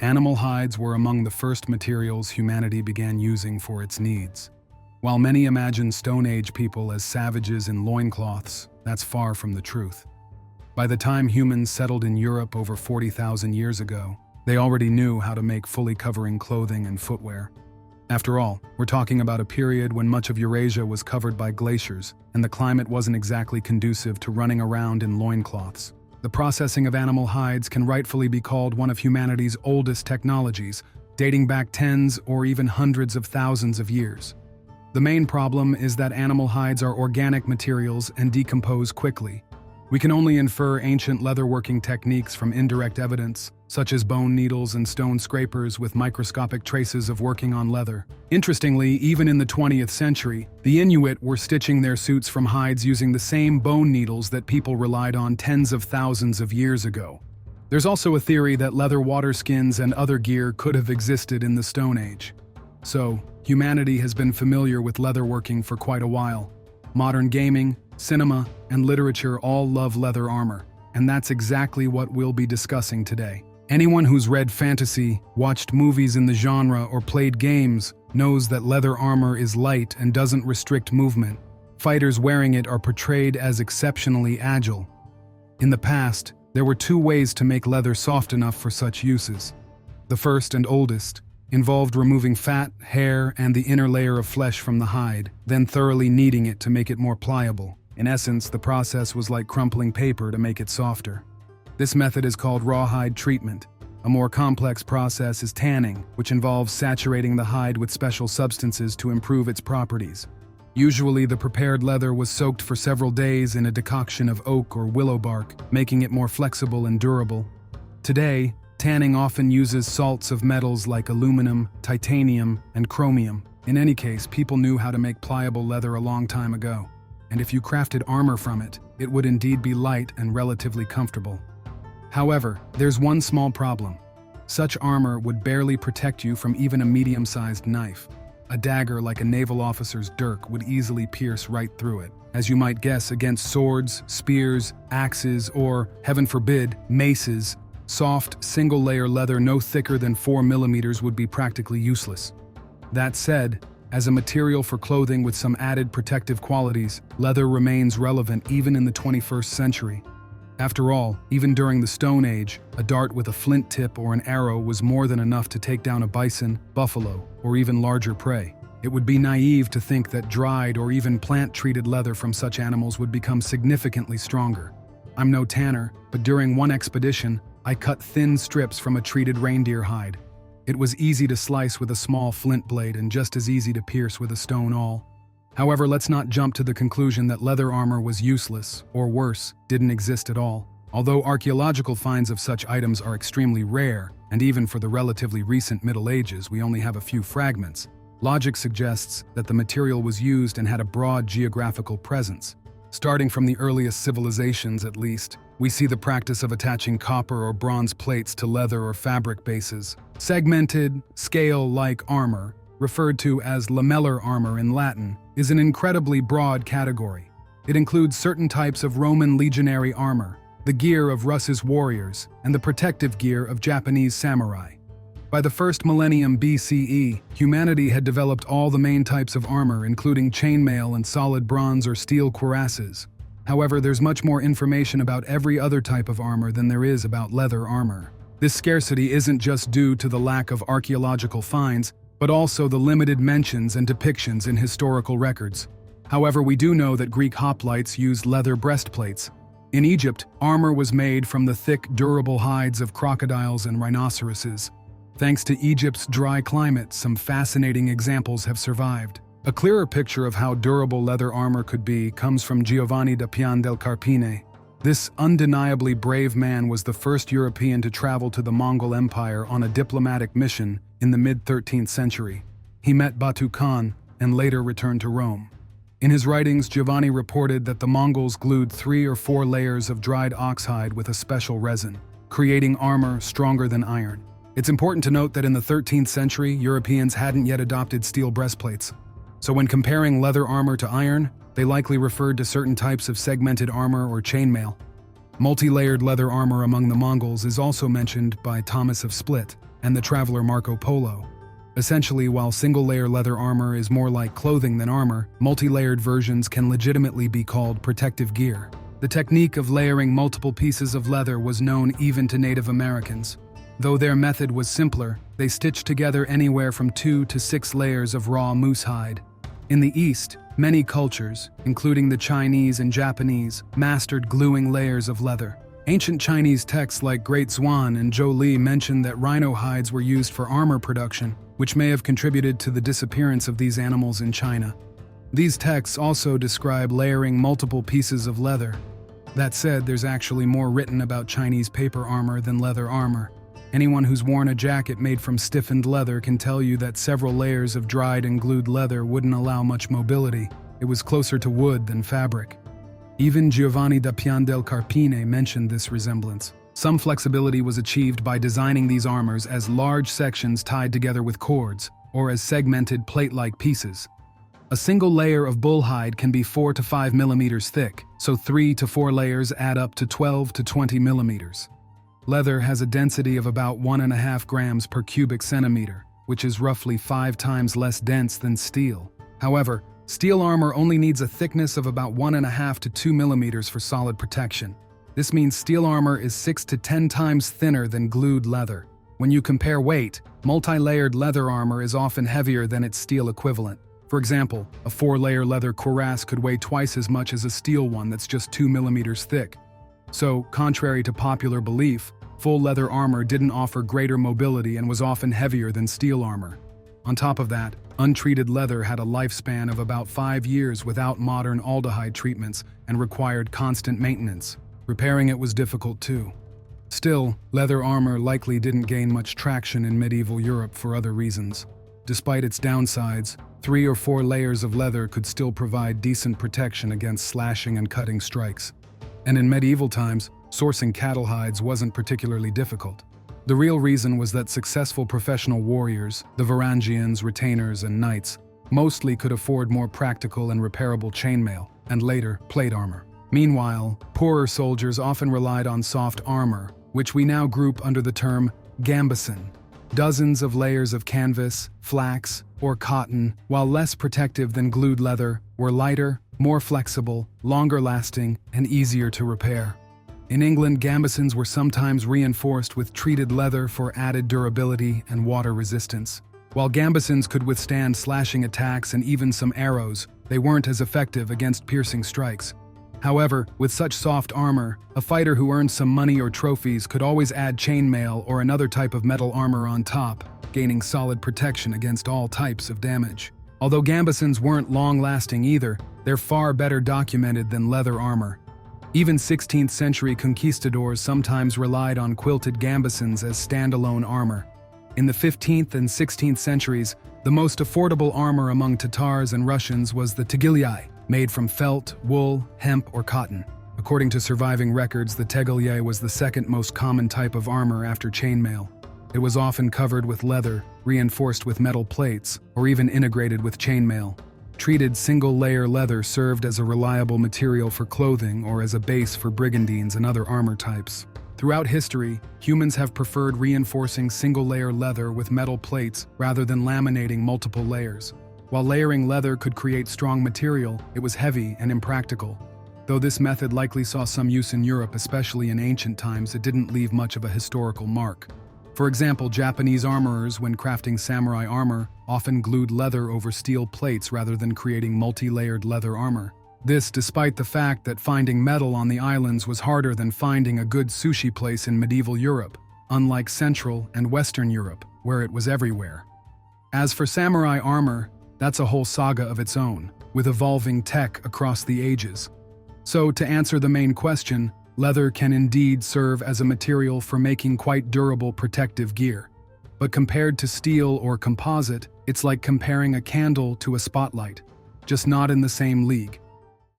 Animal hides were among the first materials humanity began using for its needs. While many imagine Stone Age people as savages in loincloths, that's far from the truth. By the time humans settled in Europe over 40,000 years ago, they already knew how to make fully covering clothing and footwear. After all, we're talking about a period when much of Eurasia was covered by glaciers, and the climate wasn't exactly conducive to running around in loincloths. The processing of animal hides can rightfully be called one of humanity's oldest technologies, dating back tens or even hundreds of thousands of years. The main problem is that animal hides are organic materials and decompose quickly. We can only infer ancient leatherworking techniques from indirect evidence, such as bone needles and stone scrapers with microscopic traces of working on leather. Interestingly, even in the 20th century, the Inuit were stitching their suits from hides using the same bone needles that people relied on tens of thousands of years ago. There's also a theory that leather waterskins and other gear could have existed in the Stone Age. So, humanity has been familiar with leatherworking for quite a while. Modern gaming, cinema, and literature all love leather armor, and that's exactly what we'll be discussing today. Anyone who's read fantasy, watched movies in the genre, or played games knows that leather armor is light and doesn't restrict movement. Fighters wearing it are portrayed as exceptionally agile. In the past, there were two ways to make leather soft enough for such uses. The first and oldest involved removing fat, hair, and the inner layer of flesh from the hide, then thoroughly kneading it to make it more pliable. In essence, the process was like crumpling paper to make it softer. This method is called rawhide treatment. A more complex process is tanning, which involves saturating the hide with special substances to improve its properties. Usually, the prepared leather was soaked for several days in a decoction of oak or willow bark, making it more flexible and durable. Today, tanning often uses salts of metals like aluminum, titanium, and chromium. In any case, people knew how to make pliable leather a long time ago. And if you crafted armor from it, it would indeed be light and relatively comfortable. However, there's one small problem. Such armor would barely protect you from even a medium-sized knife. A dagger like a naval officer's dirk would easily pierce right through it. As you might guess, against swords, spears, axes, or, heaven forbid, maces, soft, single-layer leather no thicker than 4 millimeters would be practically useless. That said, as a material for clothing with some added protective qualities, leather remains relevant even in the 21st century. After all, even during the Stone Age, a dart with a flint tip or an arrow was more than enough to take down a bison, buffalo, or even larger prey. It would be naive to think that dried or even plant-treated leather from such animals would become significantly stronger. I'm no tanner, but during one expedition, I cut thin strips from a treated reindeer hide. It was easy to slice with a small flint blade and just as easy to pierce with a stone awl. However, let's not jump to the conclusion that leather armor was useless, or worse, didn't exist at all. Although archaeological finds of such items are extremely rare, and even for the relatively recent Middle Ages we only have a few fragments, logic suggests that the material was used and had a broad geographical presence. Starting from the earliest civilizations at least, we see the practice of attaching copper or bronze plates to leather or fabric bases. Segmented, scale-like armor, referred to as lamellar armor in Latin, is an incredibly broad category. It includes certain types of Roman legionary armor, the gear of Russ's warriors, and the protective gear of Japanese samurai. By the first millennium BCE, humanity had developed all the main types of armor, including chainmail and solid bronze or steel cuirasses. However, there's much more information about every other type of armor than there is about leather armor. This scarcity isn't just due to the lack of archaeological finds, but also the limited mentions and depictions in historical records. However, we do know that Greek hoplites used leather breastplates. In Egypt, armor was made from the thick, durable hides of crocodiles and rhinoceroses. Thanks to Egypt's dry climate, some fascinating examples have survived. A clearer picture of how durable leather armor could be comes from Giovanni da Pian del Carpine. This undeniably brave man was the first European to travel to the Mongol Empire on a diplomatic mission in the mid-13th century. He met Batu Khan and later returned to Rome. In his writings, Giovanni reported that the Mongols glued 3 or 4 layers of dried oxhide with a special resin, creating armor stronger than iron. It's important to note that in the 13th century, Europeans hadn't yet adopted steel breastplates. So when comparing leather armor to iron, they likely referred to certain types of segmented armor or chainmail. Multi-layered leather armor among the Mongols is also mentioned by Thomas of Split, and the traveler Marco Polo. Essentially, while single-layer leather armor is more like clothing than armor, multi-layered versions can legitimately be called protective gear. The technique of layering multiple pieces of leather was known even to Native Americans. Though their method was simpler, they stitched together anywhere from 2 to 6 layers of raw moose hide. In the East, many cultures, including the Chinese and Japanese, mastered gluing layers of leather. Ancient Chinese texts like Great Zhuan and Zhou Li mention that rhino hides were used for armor production, which may have contributed to the disappearance of these animals in China. These texts also describe layering multiple pieces of leather. That said, there's actually more written about Chinese paper armor than leather armor. Anyone who's worn a jacket made from stiffened leather can tell you that several layers of dried and glued leather wouldn't allow much mobility. It was closer to wood than fabric. Even Giovanni da Pian del Carpine mentioned this resemblance. Some flexibility was achieved by designing these armors as large sections tied together with cords, or as segmented plate-like pieces. A single layer of bull hide can be 4 to 5 millimeters thick, so 3 to 4 layers add up to 12 to 20 millimeters. Leather has a density of about 1.5 grams per cubic centimeter, which is roughly 5 times less dense than steel. However, steel armor only needs a thickness of about 1.5 to 2 millimeters for solid protection. This means steel armor is 6 to 10 times thinner than glued leather. When you compare weight, multi-layered leather armor is often heavier than its steel equivalent. For example, a 4-layer leather cuirass could weigh twice as much as a steel one that's just 2 millimeters thick. So, contrary to popular belief, full leather armor didn't offer greater mobility and was often heavier than steel armor. On top of that, untreated leather had a lifespan of about 5 years without modern aldehyde treatments and required constant maintenance. Repairing it was difficult too. Still, leather armor likely didn't gain much traction in medieval Europe for other reasons. Despite its downsides, 3 or 4 layers of leather could still provide decent protection against slashing and cutting strikes. And in medieval times, sourcing cattle hides wasn't particularly difficult. The real reason was that successful professional warriors, the Varangians, retainers, and knights, mostly could afford more practical and repairable chainmail, and later, plate armor. Meanwhile, poorer soldiers often relied on soft armor, which we now group under the term gambeson. Dozens of layers of canvas, flax, or cotton, while less protective than glued leather, were lighter, more flexible, longer lasting, and easier to repair. In England, gambesons were sometimes reinforced with treated leather for added durability and water resistance. While gambesons could withstand slashing attacks and even some arrows, they weren't as effective against piercing strikes. However, with such soft armor, a fighter who earned some money or trophies could always add chainmail or another type of metal armor on top, gaining solid protection against all types of damage. Although gambesons weren't long-lasting either, they're far better documented than leather armor. Even 16th century conquistadors sometimes relied on quilted gambesons as standalone armor. In the 15th and 16th centuries, the most affordable armor among Tatars and Russians was the tegilyai, made from felt, wool, hemp, or cotton. According to surviving records, the tegilyai was the second most common type of armor after chainmail. It was often covered with leather, reinforced with metal plates, or even integrated with chainmail. Treated single-layer leather served as a reliable material for clothing or as a base for brigandines and other armor types. Throughout history, humans have preferred reinforcing single-layer leather with metal plates rather than laminating multiple layers. While layering leather could create strong material, it was heavy and impractical. Though this method likely saw some use in Europe, especially in ancient times, it didn't leave much of a historical mark. For example, Japanese armorers, when crafting samurai armor, often glued leather over steel plates rather than creating multi-layered leather armor. This despite the fact that finding metal on the islands was harder than finding a good sushi place in medieval Europe, unlike Central and Western Europe, where it was everywhere. As for samurai armor, that's a whole saga of its own, with evolving tech across the ages. So, to answer the main question, leather can indeed serve as a material for making quite durable protective gear. But compared to steel or composite, it's like comparing a candle to a spotlight, just not in the same league.